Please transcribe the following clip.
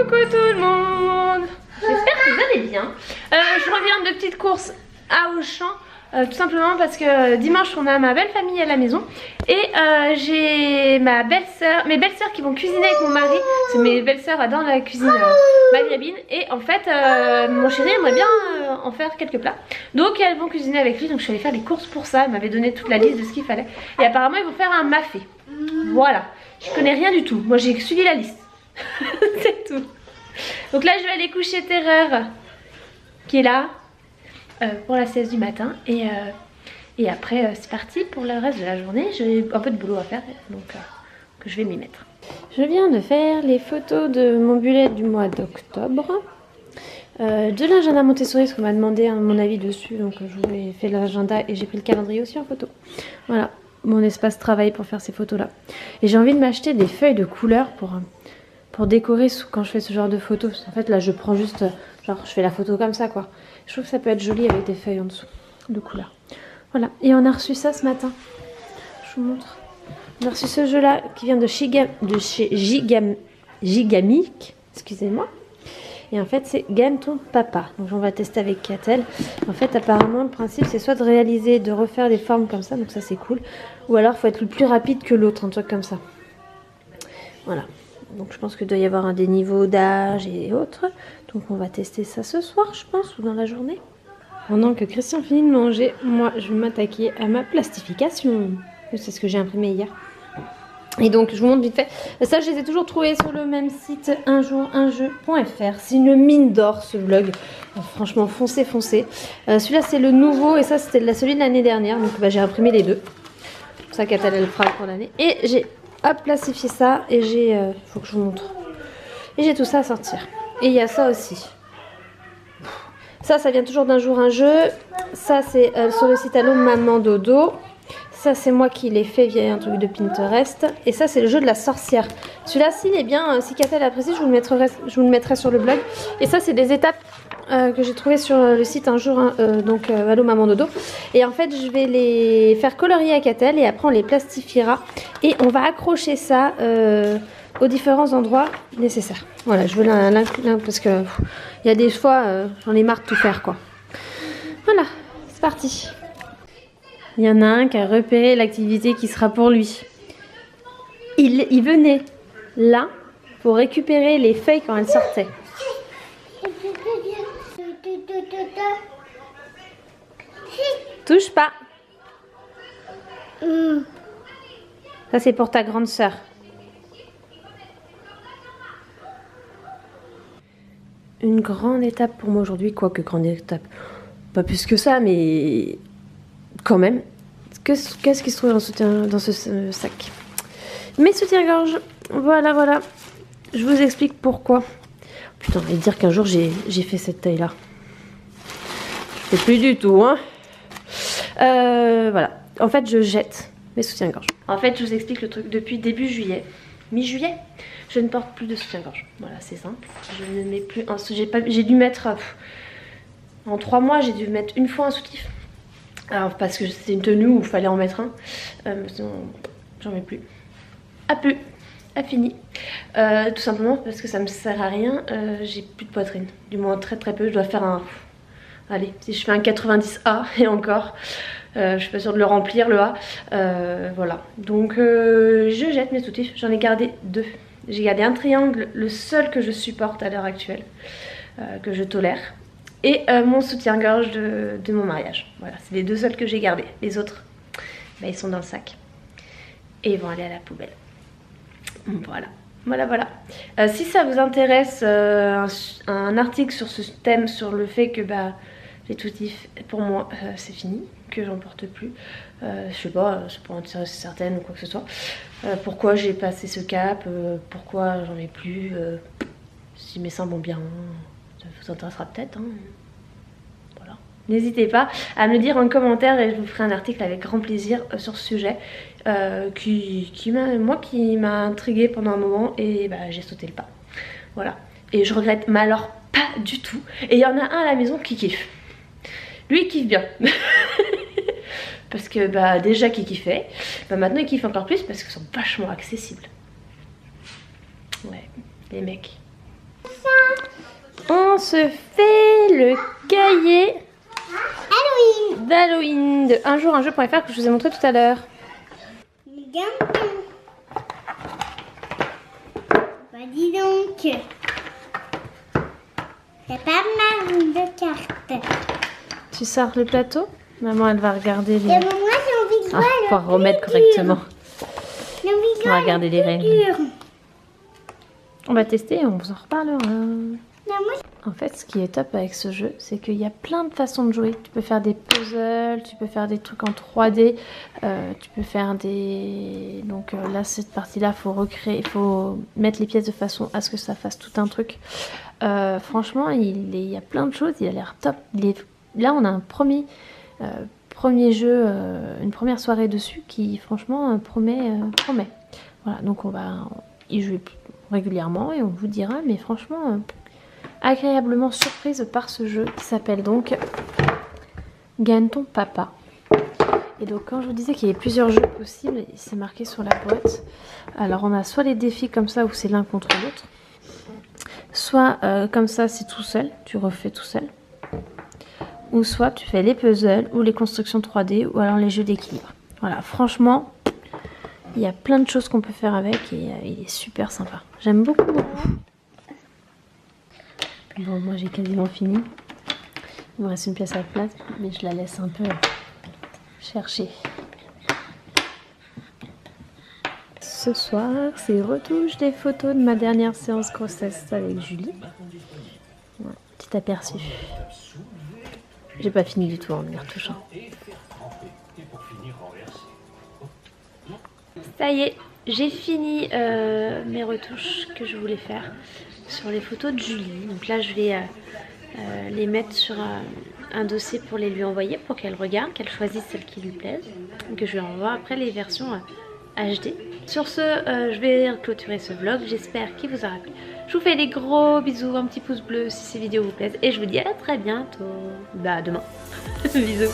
Coucou tout le monde. J'espère que vous allez bien. Je reviens de petites courses à Auchan. Tout simplement parce que dimanche on a ma belle famille à la maison. Et j'ai ma belle-sœur, mes belles-sœurs qui vont cuisiner avec mon mari. Parce que mes belles-sœurs adorent la cuisine maghrébine. Et en fait mon chéri aimerait bien en faire quelques plats. Donc elles vont cuisiner avec lui. Donc je suis allée faire les courses pour ça. Elle m'avait donné toute la liste de ce qu'il fallait. Et apparemment ils vont faire un mafé. Voilà. Je connais rien du tout. Moi j'ai suivi la liste. C'est tout. Donc là je vais aller coucher Terreur qui est là pour la sieste du matin. Et après c'est parti pour le reste de la journée. J'ai un peu de boulot à faire donc que je vais m'y mettre. Je viens de faire les photos de mon bullet du mois d'octobre. De l'agenda Montessori, parce qu'on m'a demandé mon avis dessus. Donc je vous ai fait l'agenda et j'ai pris le calendrier aussi en photo. Voilà mon espace travail pour faire ces photos là. Et j'ai envie de m'acheter des feuilles de couleur pour décorer quand je fais ce genre de photos. En fait là je prends juste, genre je fais la photo comme ça quoi. Je trouve que ça peut être joli avec des feuilles en dessous de couleur. Voilà, et on a reçu ça ce matin. Je vous montre. On a reçu ce jeu là qui vient de chez Gigamic, excusez-moi. Et en fait c'est Gagne ton papa. Donc on va tester avec Catel. En fait apparemment le principe c'est soit de réaliser, de refaire des formes comme ça, donc ça c'est cool. Ou alors il faut être le plus rapide que l'autre, un truc comme ça. Voilà. Donc je pense qu'il doit y avoir des niveaux d'âge et autres. Donc on va tester ça ce soir je pense, ou dans la journée. Pendant que Christian finit de manger, moi je vais m'attaquer à ma plastification. C'est ce que j'ai imprimé hier. Et donc je vous montre vite fait. Ça je les ai toujours trouvés sur le même site unjour-un-jeu.fr. C'est une mine d'or ce vlog. Franchement foncez. Celui-là c'est le nouveau et ça c'était celui de l'année dernière. Donc j'ai imprimé les deux. Pour ça qu'Atal elle fera pour l'année. Et j'ai plastifié ça et j'ai... faut que je vous montre. Et j'ai tout ça à sortir. Et il y a ça aussi. Ça vient toujours d'un jour un jeu. Ça c'est sur le site Allo Maman Dodo. Ça c'est moi qui l'ai fait via un truc de Pinterest. Et ça c'est le jeu de la sorcière. Celui-là s'il est bien, si Catel apprécie, je vous le mettrai sur le blog. Et ça c'est des étapes que j'ai trouvées sur le site un jour, donc Allo Maman Dodo. Et en fait je vais les faire colorier à Catel et après on les plastifiera. Et on va accrocher ça aux différents endroits nécessaires. Voilà, je veux l'inclure parce que il y a des fois j'en ai marre de tout faire quoi. Voilà, c'est parti. Il y en a un qui a repéré l'activité qui sera pour lui. Il venait là pour récupérer les feuilles quand elles sortaient. Touche pas. Ça c'est pour ta grande sœur. Une grande étape pour moi aujourd'hui, quoique grande étape, pas plus que ça, mais quand même. Qu'est-ce qui se trouve dans ce sac? Mes soutiens-gorge, voilà. Je vous explique pourquoi. Putain, on va dire qu'un jour j'ai fait cette taille-là. C'est plus du tout, hein. Voilà. En fait, je jette mes soutiens-gorge. En fait, je vous explique le truc. Depuis début juillet, mi-juillet, je ne porte plus de soutien-gorge. Voilà, c'est simple. Je ne mets plus un... J'ai dû mettre... en 3 mois, j'ai dû mettre une fois un soutif. Alors, parce que c'était une tenue où il fallait en mettre un. Sinon, j'en mets plus. À fini. Tout simplement parce que ça me sert à rien. J'ai plus de poitrine. Du moins, très peu. Je dois faire un... Allez, si je fais un 90A et encore... je suis pas sûre de le remplir le A. Voilà. Donc je jette mes soutifs. J'en ai gardé 2. J'ai gardé un triangle, le seul que je supporte à l'heure actuelle, que je tolère. Et mon soutien-gorge de mon mariage. Voilà, c'est les 2 seuls que j'ai gardés. Les autres, bah, ils sont dans le sac. Et ils vont aller à la poubelle. Voilà. Si ça vous intéresse, un article sur ce thème, sur le fait que bah, les soutifs, pour moi, c'est fini. Que j'en porte plus, je sais pas, c'est pour en tirer certaines ou quoi que ce soit. Pourquoi j'ai passé ce cap, pourquoi j'en ai plus, si mes seins vont bien, ça vous intéressera peut-être, hein. Voilà. N'hésitez pas à me le dire en commentaire et je vous ferai un article avec grand plaisir sur ce sujet qui m'a intriguée pendant un moment et bah, j'ai sauté le pas. Voilà. Et je regrette, mais alors pas du tout. Et il y en a un à la maison qui kiffe. Lui il kiffe bien. Parce que bah déjà qu'il kiffait, bah maintenant il kiffe encore plus parce qu'ils sont vachement accessibles. Ouais, les mecs. On se fait le cahier d'Halloween de unjour-un-jeu.fr que je vous ai montré tout à l'heure. Bah dis donc, c'est pas mal de cartes. Tu sors le plateau? Maman, elle va regarder les... Et moi j'ai envie de voir pour remettre correctement. J'ai envie de On va voir regarder les règles. On va tester et on vous en reparlera. En fait, ce qui est top avec ce jeu, c'est qu'il y a plein de façons de jouer. Tu peux faire des puzzles, tu peux faire des trucs en 3D, tu peux faire des... Donc là, cette partie-là, il faut recréer, il faut mettre les pièces de façon à ce que ça fasse tout un truc. Franchement, il y a plein de choses, il a l'air top. Là, on a un premier jeu, une première soirée dessus qui, franchement, promet. Voilà, donc on va y jouer régulièrement et on vous dira, mais franchement... agréablement surprise par ce jeu qui s'appelle donc Gagne ton papa. Et donc quand je vous disais qu'il y avait plusieurs jeux possibles, c'est marqué sur la boîte. Alors on a soit les défis comme ça où c'est l'un contre l'autre, soit comme ça c'est tout seul, tu refais tout seul, ou soit tu fais les puzzles ou les constructions 3D ou alors les jeux d'équilibre. Voilà, franchement il y a plein de choses qu'on peut faire avec et il est super sympa. J'aime beaucoup. Bon, moi j'ai quasiment fini. Il me reste une pièce à la place, mais je la laisse un peu chercher. Ce soir, c'est retouche des photos de ma dernière séance grossesse avec Julie. Ouais, petit aperçu. J'ai pas fini du tout en y retouchant. Ça y est, j'ai fini mes retouches que je voulais faire sur les photos de Julie. Donc là je vais les mettre sur un dossier pour les lui envoyer, pour qu'elle regarde, qu'elle choisisse celle qui lui plaise, que je lui envoie après les versions HD. Sur ce, je vais clôturer ce vlog, j'espère qu'il vous aura plu. Je vous fais des gros bisous, un petit pouce bleu si ces vidéos vous plaisent et je vous dis à très bientôt. Bah demain. Bisous.